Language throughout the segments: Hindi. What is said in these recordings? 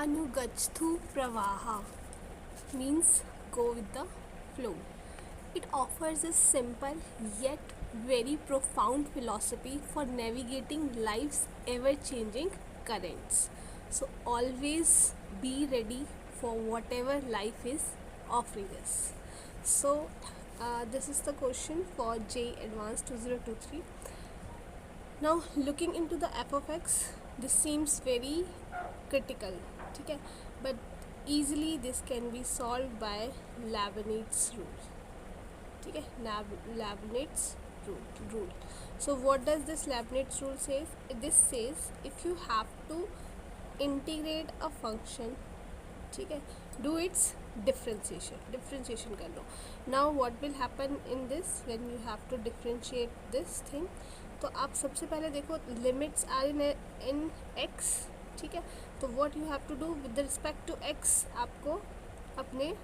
Anugachtu Pravaha means go with the flow. It offers a simple yet very profound philosophy for navigating life's ever changing currents. So, always be ready for whatever life is offering us. So, this is the question for J Advanced 2023. Now, looking into the f of x, this seems very critical, ठीक है, but easily this can be solved by Leibniz rule, ठीक है, Leibniz rule. So what does this Leibniz rule says? This says if you have to integrate a function, ठीक है, do its differentiation कर लो. Now what will happen in this when you have to differentiate this thing? तो आप सबसे पहले देखो लिमिट्स आर इन एक्स, ठीक है. तो what you have to do with respect to x, आपको अपने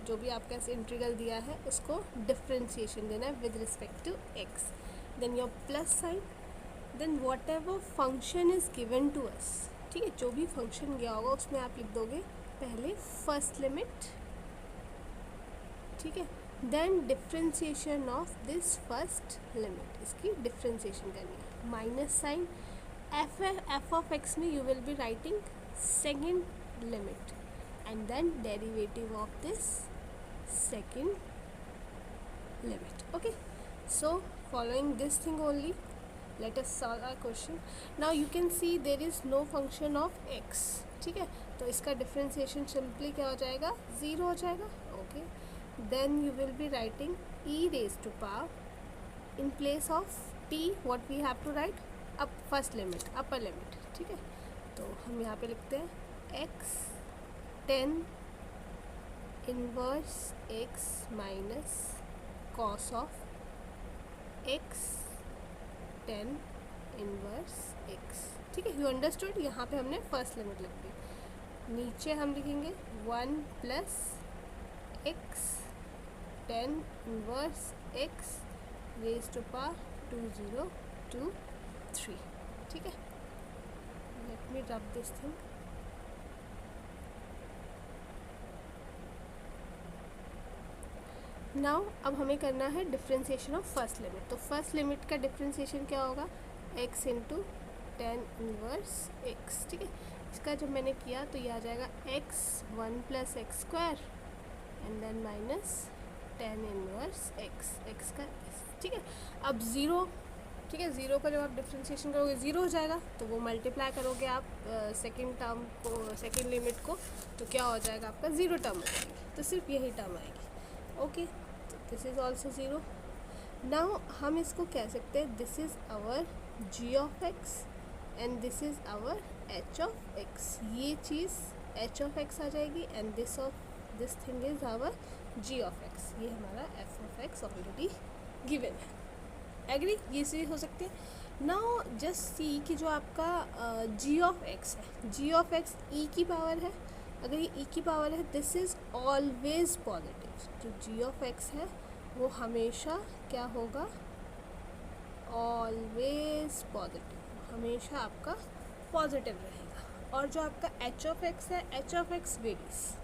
जो भी आपका इंटीग्रल दिया है उसको डिफरेंशिएशन देना है with respect to x. Then your plus sign, then whatever function is given to us, ठीक है, जो भी फंक्शन गया होगा उसमें आप लिख दोगे पहले फर्स्ट लिमिट, ठीक है, then differentiation of this first limit, इसकी डिफ्रेंशिएशन करनी है. Minus sine F of X में you will be writing second limit and then derivative of this second limit. Okay, so following this thing only let us solve our question. Now you can see there is no function of X, ठीक है, तो इसका डिफ्रेंशिएशन सिंपली क्या हो जाएगा, ज़ीरो हो जाएगा. Okay, then you will be writing e raised to power in place of t. what we have to write, up first limit, upper limit, ठीक है. तो हम यहाँ पे लिखते हैं x 10 inverse x minus cos of x 10 inverse x, ठीक है. You understood. यहाँ पे हमने फर्स्ट लिमिट लिख दी. नीचे हम लिखेंगे 1 plus x 10 inverse x raised to power 2023, ठीक है. let me rub this thing. Now अब हमें करना है डिफ्रेंशिएशन ऑफ फर्स्ट लिमिट. तो फर्स्ट लिमिट का डिफ्रेंशिएशन क्या होगा, x इंटू 10 इनवर्स x, ठीक है. इसका जब मैंने किया तो ये आ जाएगा x 1 plus x square and then minus 10 inverse x का, ठीक है. अब ज़ीरो, ठीक है, ज़ीरो का जब आप डिफ्रेंशिएशन करोगे ज़ीरो हो जाएगा, तो वो मल्टीप्लाई करोगे आप सेकेंड टर्म को, सेकेंड लिमिट को, तो क्या हो जाएगा आपका ज़ीरो टर्म हो जाएगी. तो सिर्फ यही टर्म आएगी. ओके, तो this is also zero. Now हम इसको कह सकते हैं this is our g of x and this is our h of x. ये चीज़ h ऑफ x आ जाएगी and this thing is our g of x. ये हमारा f of x already given है. एग्री, ये चीज़ हो सकती है. नाउ जस्ट सी कि जो आपका g ऑफ x है, g ऑफ x e की पावर है. अगर ये e की पावर है दिस इज़ ऑलवेज पॉजिटिव. जो g ऑफ x है वो हमेशा क्या होगा, ऑलवेज पॉजिटिव, हमेशा आपका पॉजिटिव रहेगा. और जो आपका h ऑफ x है, h ऑफ x वेरीज,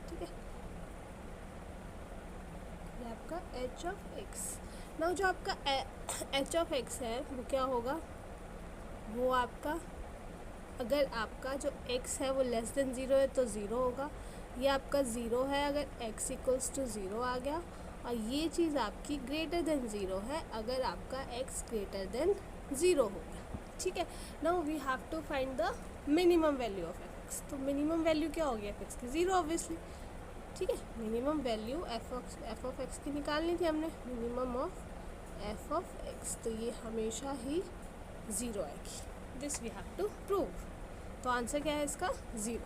ठीक है, ये आपका h ऑफ x. नाउ जो आपका h ऑफ x है वो क्या होगा, वो आपका, अगर आपका जो x है वो लेस देन ज़ीरो है तो ज़ीरो होगा. ये आपका ज़ीरो है अगर x इक्वल्स टू ज़ीरो आ गया, और ये चीज़ आपकी ग्रेटर देन ज़ीरो है अगर आपका x ग्रेटर देन ज़ीरो हो गया, ठीक है. Now we have to find the minimum value of x. तो मिनिमम वैल्यू क्या होगी f(x) की, ज़ीरो ऑब्वियसली, ठीक है. Minimum value f of x की निकालनी थी हमने, minimum of f of x, तो ये हमेशा ही ज़ीरो आएगी. This we have to prove. तो आंसर क्या है इसका, zero.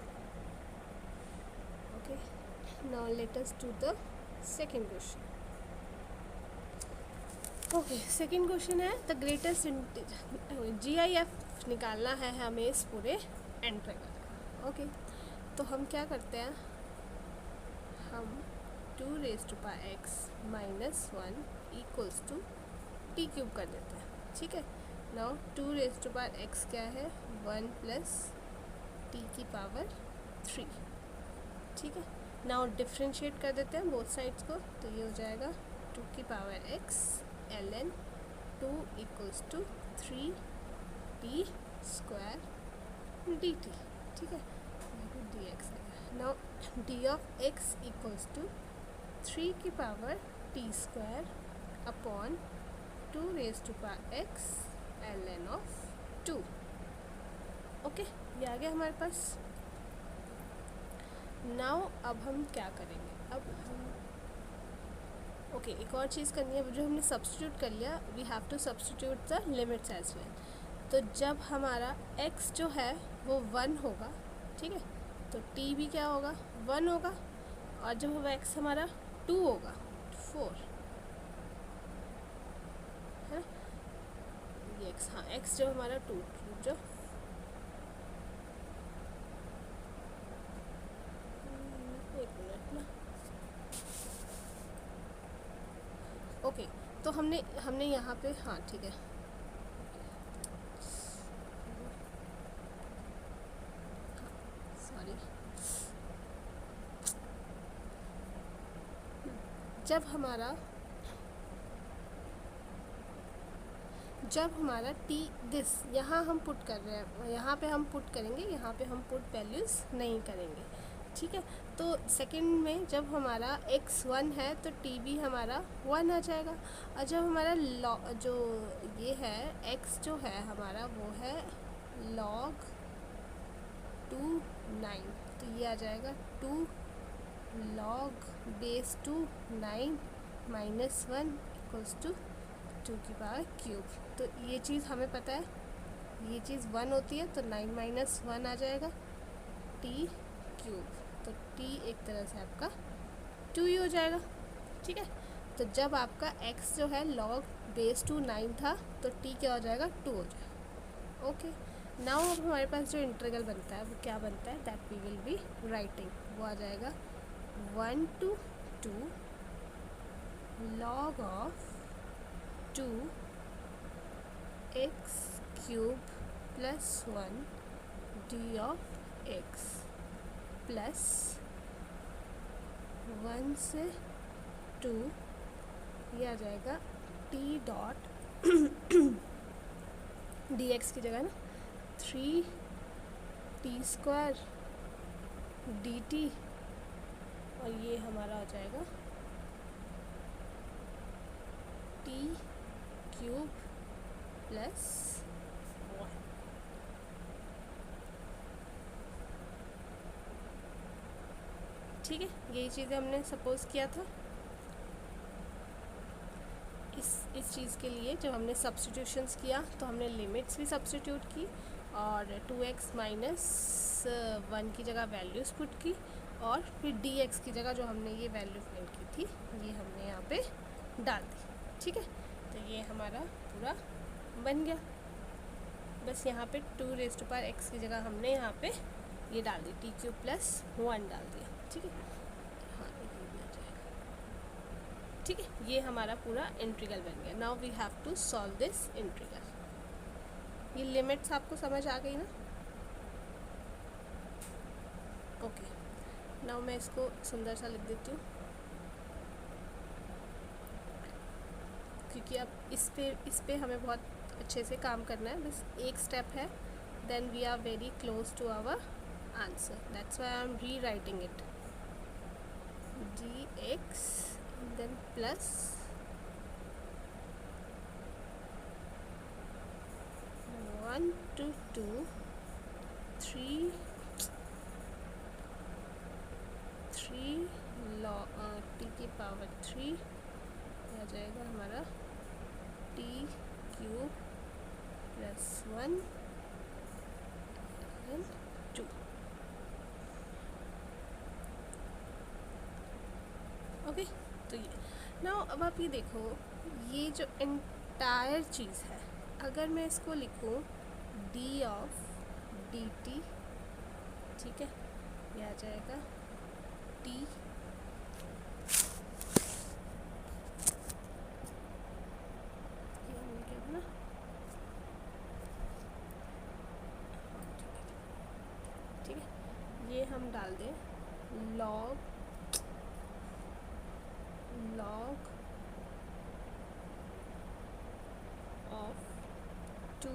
Okay, now let us do the second question. Okay, second question है द ग्रेटेस्ट GIF निकालना है हमें इस पूरे इंटीग्रल का. ओके, तो हम क्या करते हैं, हम 2 raise to power x minus 1 equals to t cube कर देते हैं, ठीक है. Now 2 raise to power x क्या है, 1 प्लस टी की पावर 3, ठीक है। नाउ डिफ्रेंशिएट कर देते हैं बोथ साइड्स को, तो ये हो जाएगा 2 की power x ln 2 equals to 3 t square d t, ठीक है, डी एक्स आ गया। Now d of x equals to 3 की power t square upon 2 raise to power x ln of 2। Okay, ये आ गया हमारे पास। नाउ अब हम क्या करेंगे, अब हम ओके एक और चीज़ करनी है, जो हमने सब्स्टिट्यूट कर लिया, we have to substitute the limits as well. तो जब हमारा x जो है वो 1 होगा, ठीक है, तो t भी क्या होगा, 1 होगा, और जब x हमारा 2 होगा, 4 है, ये x, हाँ x जब हमारा 2 जो एक मिनट ना, ओके तो हमने यहाँ पे, हाँ ठीक है, सॉरी, जब हमारा टी दिस यहाँ हम पुट कर रहे हैं, यहाँ पे हम पुट करेंगे, यहाँ पे हम पुट वैल्यूज़ नहीं करेंगे, ठीक है। तो सेकंड में जब हमारा x 1 है तो t भी हमारा 1 आ जाएगा, और जब हमारा जो ये है x जो है हमारा वो है log 2 9, तो ये आ जाएगा 2 log base 2 9 minus 1 equals to 2 की पावर क्यूब। तो ये चीज़ हमें पता है, ये चीज़ 1 होती है तो 9 माइनस 1 आ जाएगा t क्यूब, तो t एक तरह से आपका 2 ही हो जाएगा, ठीक है। तो जब आपका x जो है log बेस 2 9 था तो t क्या हो जाएगा, 2 हो जाएगा। ओके, नाउ अब हमारे पास जो इंटीग्रल बनता है वो क्या बनता है, that we will be writing, वो आ जाएगा 1 to 2 log of 2 x cube plus 1 d of x plus 1 से 2, ये आ जाएगा t डॉट डी एक्स की जगह ना 3 टी स्क्वायर डी टी, और ये हमारा हो जाएगा टी क्यूब प्लस 1। ठीक है, यही चीज़ें हमने सपोज किया था। इस चीज़ के लिए जब हमने सब्स्टिट्यूशंस किया तो हमने लिमिट्स भी सब्स्टिट्यूट की, और 2x माइनस 1 की जगह वैल्यूज़ पुट की, और फिर dx की जगह जो हमने ये वैल्यू फाइंड की थी ये हमने यहाँ पे डाल दी, ठीक है। तो ये हमारा पूरा बन गया। बस यहाँ पे 2 रेज़ टू पावर x की जगह हमने यहाँ पे ये डाल दी, t क्यूब प्लस 1 डाल दिया, ठीक है। हाँ, ये भी आ जाएगा, ठीक है। ये हमारा पूरा इंटीग्रल बन गया। Now we have to solve this integral. ये लिमिट्स आपको समझ आ गई ना? ओके, नाउ मैं इसको सुंदर सा लिख देती हूँ, क्योंकि अब इस पे हमें बहुत अच्छे से काम करना है। बस एक स्टेप है, then we are very close to our answer, that's why I am rewriting it, dx then plus 1 to 2 3 log t की पावर 3 आ जाएगा हमारा t cube plus 1 and 2। Okay, तो ये नाउ अब आप ये देखो, ये जो एंटायर चीज़ है, अगर मैं इसको लिखूँ d ऑफ dt, ठीक है, ये आ जाएगा t हम डाल दें लॉग ऑफ 2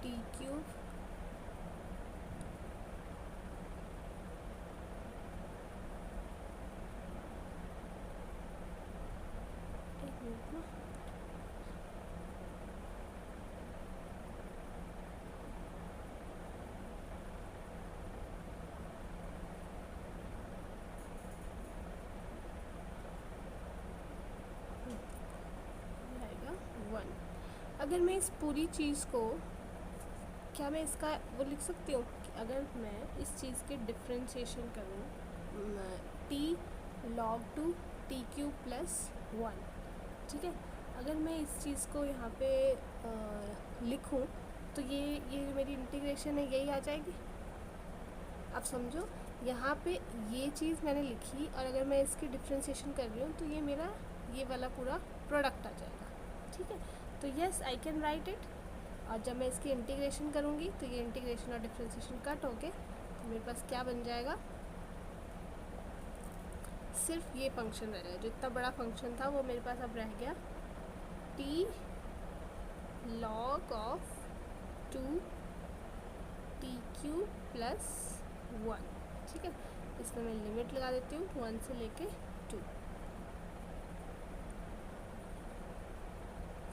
टी क्यूब आएगा 1। अगर मैं इस पूरी चीज़ को, क्या मैं इसका वो लिख सकती हूँ कि अगर मैं इस चीज़ के डिफ्रेंशिएशन करूँ T log 2 T cube plus 1, ठीक है। अगर मैं इस चीज़ को यहाँ पे लिखूँ तो ये मेरी इंटीग्रेशन है, यही आ जाएगी। अब समझो यहाँ पे ये चीज़ मैंने लिखी और अगर मैं इसकी डिफ्रेंशिएशन कर रही हूँ तो ये मेरा ये वाला पूरा प्रोडक्ट आ जाएगा, ठीक है। तो yes I can write it. और जब मैं इसकी इंटीग्रेशन करूँगी तो ये इंटीग्रेशन और डिफ्रेंशिएशन कट होके तो मेरे पास क्या बन जाएगा, सिर्फ ये फंक्शन रह जाएगा। जो इतना बड़ा फंक्शन था वो मेरे पास अब रह गया T log of 2 T cube plus 1, ठीक है। इसमें मैं लिमिट लगा देती हूँ 1 से लेके 2।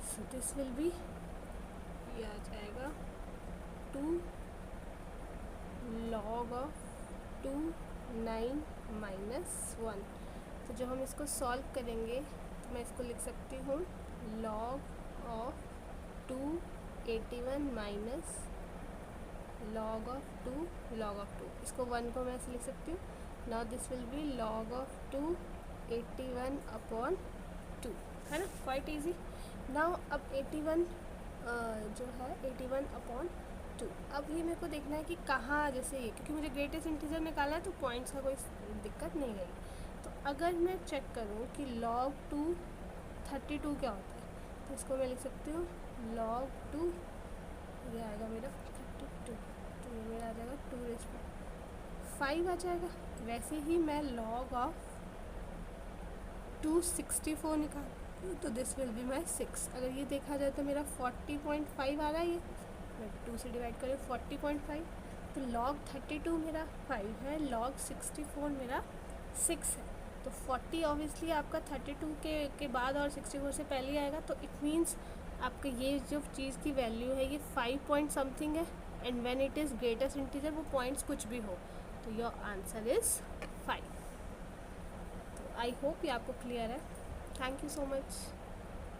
सो दिस विल बी, ये आ जाएगा 2 log ऑफ 2 9 माइनस 1। तो जब हम इसको सॉल्व करेंगे तो मैं इसको लिख सकती हूँ log of 2 81 minus log of 2 log of 2। इसको 1 को मैं ऐसे लिख सकती हूँ। Now this will be log of 2 81 upon 2, है ना, क्वाइट इजी। नाउ अब 81 जो है 81 अपॉन 2। अब ये मेरे को देखना है कि कहाँ, जैसे ये, क्योंकि मुझे ग्रेटेस्ट इंटीजर निकालना है तो पॉइंट्स का कोई दिक्कत नहीं है। तो अगर मैं चेक करूँ कि log 2 32 क्या होता है, तो इसको मैं लिख सकती हूँ log 2, ये आएगा मेरा 32, तो ये मेरा आ जाएगा 2⁵ आ जाएगा। वैसे ही मैं log ऑफ 264 निकाल तो दिस विल बी माई 6। अगर ये देखा जाए तो मेरा 40.5 आ रहा है। ये मैं 2 से डिवाइड करें 40.5, तो log 32 मेरा 5 है, log 64 मेरा 6 है। तो 40 ऑब्वियसली आपका 32 के बाद और 64 से पहले आएगा। तो इट मीन्स आपका ये जो चीज़ की वैल्यू है ये 5 पॉइंट समथिंग है, and when it is greatest integer वो पॉइंट्स कुछ भी हो, तो योर आंसर इज़ 5। तो आई होप ये आपको क्लियर है। Thank you so much.